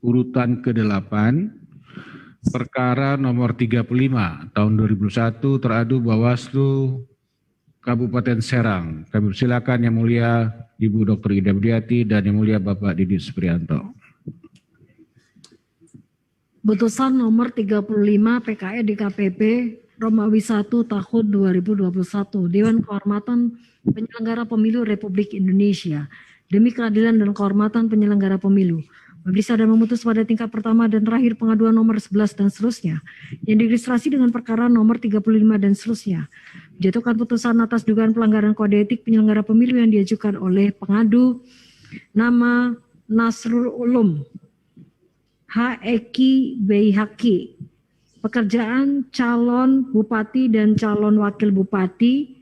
urutan ke-8, perkara nomor 35 tahun 2001 teradu Bawaslu Kabupaten Serang. Kami persilakan Yang Mulia Ibu Dr. Ida Budiati dan Yang Mulia Bapak Didi Supriyanto. Putusan nomor 35 PKE DKPP Romawi 1 tahun 2021 Dewan Kehormatan Penyelenggara Pemilu Republik Indonesia demi keadilan dan kehormatan penyelenggara pemilu memeriksa dan memutus pada tingkat pertama dan terakhir pengaduan nomor 11 dan seterusnya yang diregistrasi dengan perkara nomor 35 dan seterusnya. Menjatuhkan putusan atas dugaan pelanggaran kode etik penyelenggara pemilu yang diajukan oleh pengadu nama Nasrul Ulum H. Eki Beihaki, pekerjaan calon bupati dan calon wakil bupati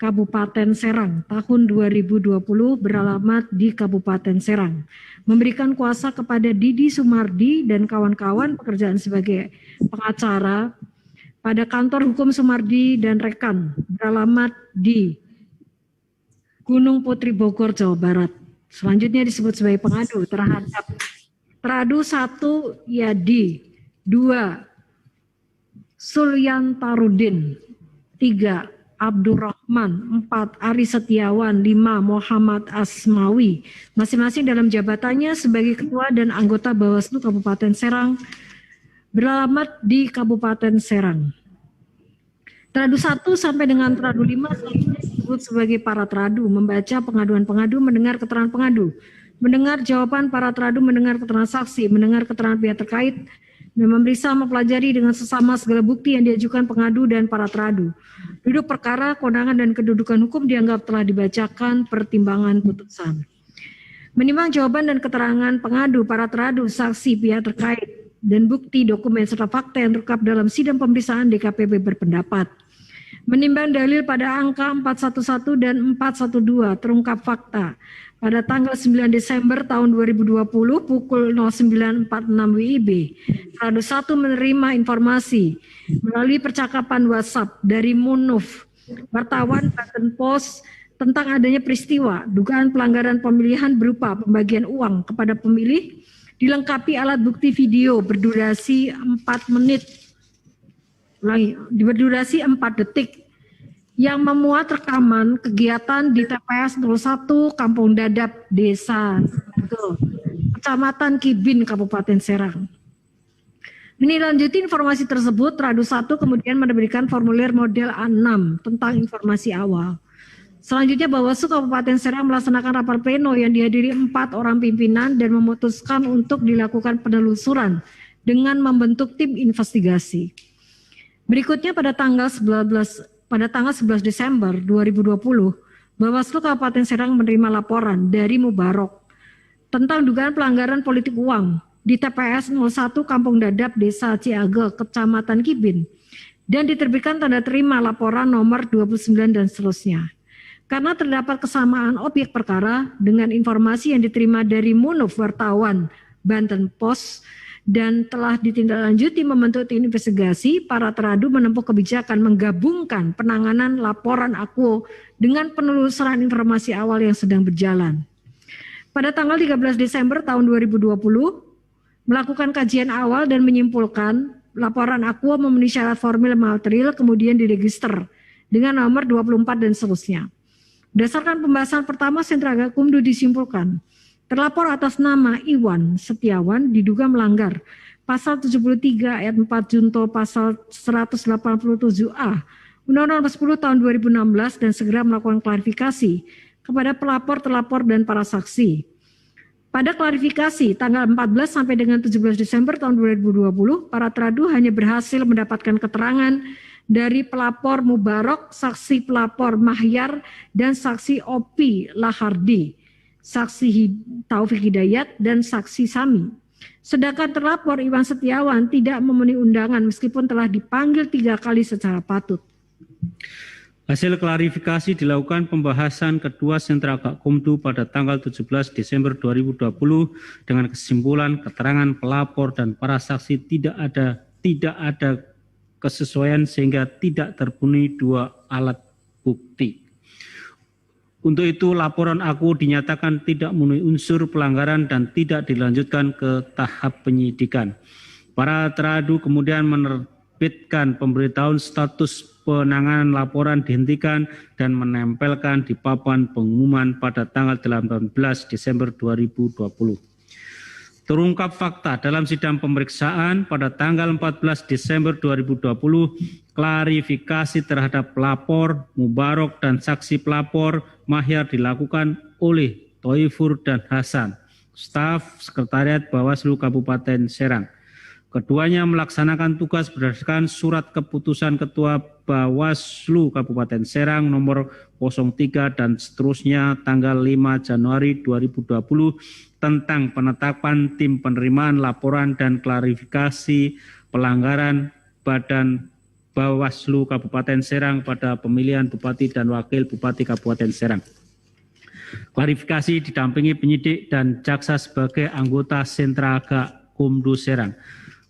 Kabupaten Serang tahun 2020 beralamat di Kabupaten Serang. Memberikan kuasa kepada Didi Sumardi dan kawan-kawan pekerjaan sebagai pengacara pada kantor hukum Sumardi dan rekan beralamat di Gunung Putri Bogor, Jawa Barat. Selanjutnya disebut sebagai pengadu terhadap teradu 1 Yadi, 2 Sulyan Tarudin, 3 Abdurrahman, 4 Ari Setiawan, 5 Muhammad Asmawi, masing-masing dalam jabatannya sebagai ketua dan anggota Bawaslu Kabupaten Serang beralamat di Kabupaten Serang. Teradu 1 sampai dengan teradu 5 disebut sebagai para teradu, membaca pengaduan pengadu, mendengar keterangan pengadu, mendengar jawaban para teradu, mendengar keterangan saksi, mendengar keterangan pihak terkait, dan memeriksa mempelajari dengan sesama segala bukti yang diajukan pengadu dan para teradu. Duduk perkara, kewenangan dan kedudukan hukum dianggap telah dibacakan pertimbangan putusan. Menimbang jawaban dan keterangan pengadu, para teradu, saksi, pihak terkait, dan bukti, dokumen, serta fakta yang terungkap dalam sidang pemeriksaan DKPP berpendapat. Menimbang dalil pada angka 411 dan 412 terungkap fakta pada tanggal 9 Desember tahun 2020 pukul 09.46 WIB, teradu 1 menerima informasi melalui percakapan WhatsApp dari Munuf, wartawan Banten Pos, tentang adanya peristiwa dugaan pelanggaran pemilihan berupa pembagian uang kepada pemilih, dilengkapi alat bukti video berdurasi 4 menit, berdurasi 4 detik, yang memuat rekaman kegiatan di TPS 01 Kampung Dadap Desa Kecamatan Kibin Kabupaten Serang. Menindaklanjuti informasi tersebut, teradu 1 kemudian memberikan formulir model A6 tentang informasi awal. Selanjutnya Bawaslu Kabupaten Serang melaksanakan rapat pleno yang dihadiri 4 orang pimpinan dan memutuskan untuk dilakukan penelusuran dengan membentuk tim investigasi. Berikutnya pada tanggal 11 Desember 2020, Bawaslu Kabupaten Serang menerima laporan dari Mubarok tentang dugaan pelanggaran politik uang di TPS 01 Kampung Dadap Desa Ciage, Kecamatan Kibin, dan diterbitkan tanda terima laporan nomor 29 dan seterusnya. Karena terdapat kesamaan objek perkara dengan informasi yang diterima dari Munuf wartawan Banten Pos, dan telah ditindaklanjuti membentuk tim investigasi, para teradu menempuh kebijakan menggabungkan penanganan laporan akuo dengan penelusuran informasi awal yang sedang berjalan. Pada tanggal 13 Desember tahun 2020, melakukan kajian awal dan menyimpulkan laporan akuo memenuhi syarat formil material, kemudian diregister dengan nomor 24 dan seterusnya. Berdasarkan pembahasan pertama, Sentra Gakumdu disimpulkan terlapor atas nama Iwan Setiawan diduga melanggar pasal 73 ayat 4 junto pasal 187A Undang-Undang 10 tahun 2016 dan segera melakukan klarifikasi kepada pelapor, terlapor, dan para saksi. Pada klarifikasi tanggal 14 sampai dengan 17 Desember tahun 2020, para teradu hanya berhasil mendapatkan keterangan dari pelapor Mubarok, saksi pelapor Mahyar, dan saksi Opi Lahardi, saksi Taufik Hidayat, dan saksi Sami. Sedangkan terlapor Iwan Setiawan tidak memenuhi undangan meskipun telah dipanggil 3 kali secara patut. Hasil klarifikasi dilakukan pembahasan kedua Sentra Gakumdu pada tanggal 17 Desember 2020 dengan kesimpulan keterangan pelapor dan para saksi tidak ada kesesuaian sehingga tidak terpenuhi 2 alat bukti. Untuk itu laporan aku dinyatakan tidak memenuhi unsur pelanggaran dan tidak dilanjutkan ke tahap penyidikan. Para teradu kemudian menerbitkan pemberitahuan status penanganan laporan dihentikan dan menempelkan di papan pengumuman pada tanggal 18 Desember 2020. Terungkap fakta dalam sidang pemeriksaan pada tanggal 14 Desember 2020, klarifikasi terhadap pelapor, Mubarok dan saksi pelapor Mahyar dilakukan oleh Toifur dan Hasan, staf Sekretariat Bawaslu Kabupaten Serang. Keduanya melaksanakan tugas berdasarkan surat keputusan Ketua Bawaslu Kabupaten Serang nomor 03 dan seterusnya tanggal 5 Januari 2020 tentang penetapan tim penerimaan laporan dan klarifikasi pelanggaran Badan Bawaslu Kabupaten Serang pada pemilihan Bupati dan Wakil Bupati Kabupaten Serang. Klarifikasi didampingi penyidik dan jaksa sebagai anggota Sentra Gakumdu Serang.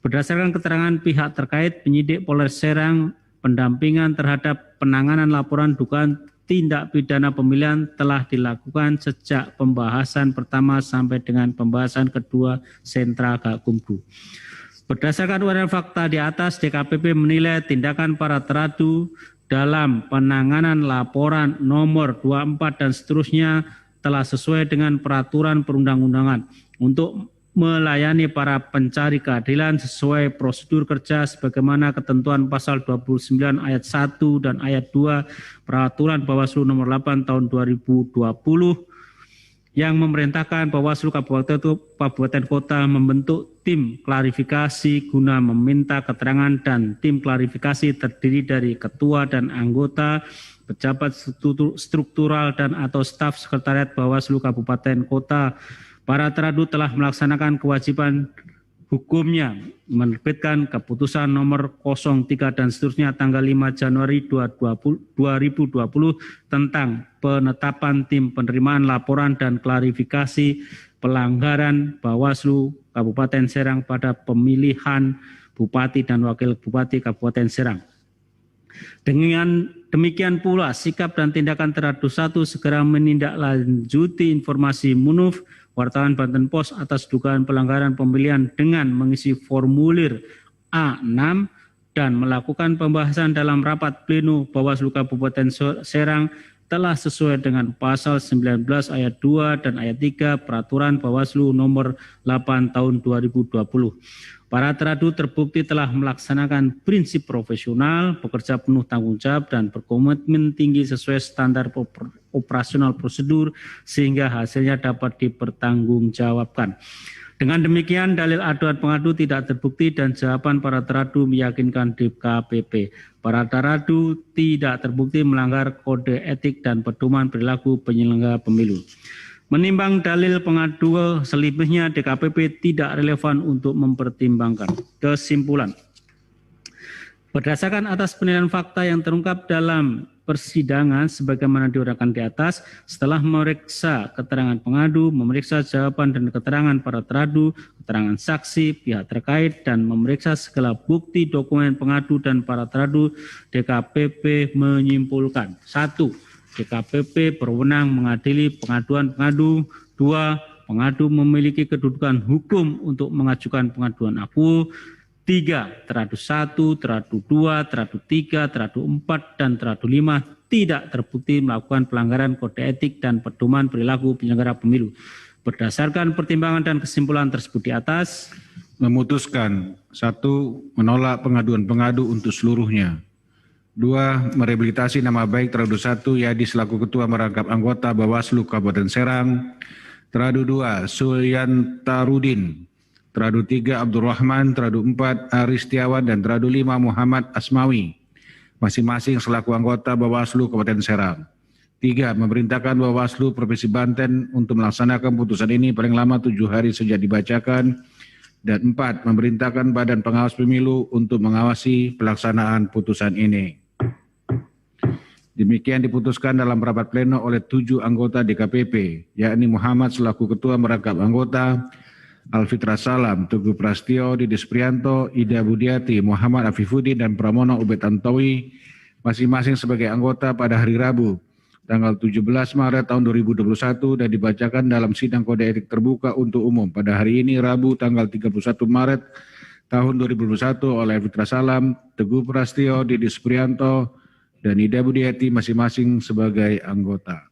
Berdasarkan keterangan pihak terkait, penyidik Polres Serang, pendampingan terhadap penanganan laporan dugaan tindak pidana pemilihan telah dilakukan sejak pembahasan pertama sampai dengan pembahasan kedua Sentra Gakumdu. Berdasarkan uraian fakta di atas, DKPP menilai tindakan para teradu dalam penanganan laporan nomor 24 dan seterusnya telah sesuai dengan peraturan perundang-undangan untuk melayani para pencari keadilan sesuai prosedur kerja sebagaimana ketentuan pasal 29 ayat 1 dan ayat 2 Peraturan Bawaslu nomor 8 tahun 2020 yang memerintahkan Bawaslu Kabupaten Kota membentuk tim klarifikasi guna meminta keterangan, dan tim klarifikasi terdiri dari ketua dan anggota, pejabat struktural dan atau staf Sekretariat Bawaslu Kabupaten Kota. Para teradu telah melaksanakan kewajiban hukumnya menerbitkan keputusan nomor 03 dan seterusnya tanggal 5 Januari 2020 tentang penetapan tim penerimaan laporan dan klarifikasi pelanggaran Bawaslu Kabupaten Serang pada pemilihan Bupati dan Wakil Bupati Kabupaten Serang. Dengan demikian pula sikap dan tindakan teradu 1 segera menindaklanjuti informasi MUNUF wartawan Banten Pos atas dugaan pelanggaran pemilihan dengan mengisi formulir A6 dan melakukan pembahasan dalam rapat pleno Bawaslu Kabupaten Serang telah sesuai dengan pasal 19 ayat 2 dan ayat 3 Peraturan Bawaslu nomor 8 tahun 2020. Para teradu terbukti telah melaksanakan prinsip profesional, bekerja penuh tanggung jawab, dan berkomitmen tinggi sesuai standar operasional prosedur sehingga hasilnya dapat dipertanggungjawabkan. Dengan demikian, dalil aduan pengadu tidak terbukti dan jawaban para teradu meyakinkan DKPP. Para teradu tidak terbukti melanggar kode etik dan pedoman perilaku penyelenggara pemilu. Menimbang dalil pengadu selebihnya, DKPP tidak relevan untuk mempertimbangkan. Kesimpulan. Berdasarkan atas penilaian fakta yang terungkap dalam persidangan sebagaimana diuraikan di atas, setelah memeriksa keterangan pengadu, memeriksa jawaban dan keterangan para teradu, keterangan saksi, pihak terkait, dan memeriksa segala bukti dokumen pengadu dan para teradu, DKPP menyimpulkan: 1. DKPP berwenang mengadili pengaduan pengadu. 2. Pengadu memiliki kedudukan hukum untuk mengajukan pengaduan aku. 3. Teradu 1, teradu 2, teradu 3, teradu 4, dan teradu 5 tidak terbukti melakukan pelanggaran kode etik dan pedoman perilaku penyelenggara pemilu. Berdasarkan pertimbangan dan kesimpulan tersebut di atas, memutuskan: 1. Menolak pengaduan pengadu untuk seluruhnya. 2. Merehabilitasi nama baik teradu 1 Yadi selaku Ketua Merangkap Anggota Bawaslu Kabupaten Serang. Teradu 2 Suyantarudin. Teradu 3 Abdurrahman. Teradu 4 Aris Setiawan. Dan teradu 5 Muhammad Asmawi, masing-masing selaku anggota Bawaslu Kabupaten Serang. 3. Memerintahkan Bawaslu Provinsi Banten untuk melaksanakan putusan ini paling lama 7 hari sejak dibacakan. Dan 4. Memerintahkan Badan Pengawas Pemilu untuk mengawasi pelaksanaan putusan ini. Demikian diputuskan dalam rapat pleno oleh 7 anggota DKPP, yakni Muhammad selaku Ketua Merangkap Anggota, Alfitra Salam, Teguh Prastio, Didis Prianto, Ida Budiati, Muhammad Afifuddin, dan Pramono Ubed Antowi, masing-masing sebagai anggota pada hari Rabu tanggal 17 Maret tahun 2021 dan dibacakan dalam sidang kode etik terbuka untuk umum pada hari ini Rabu tanggal 31 Maret tahun 2021 oleh Fitra Salam, Teguh Prastio, Didi Supriyanto, dan Ida Budiati masing-masing sebagai anggota.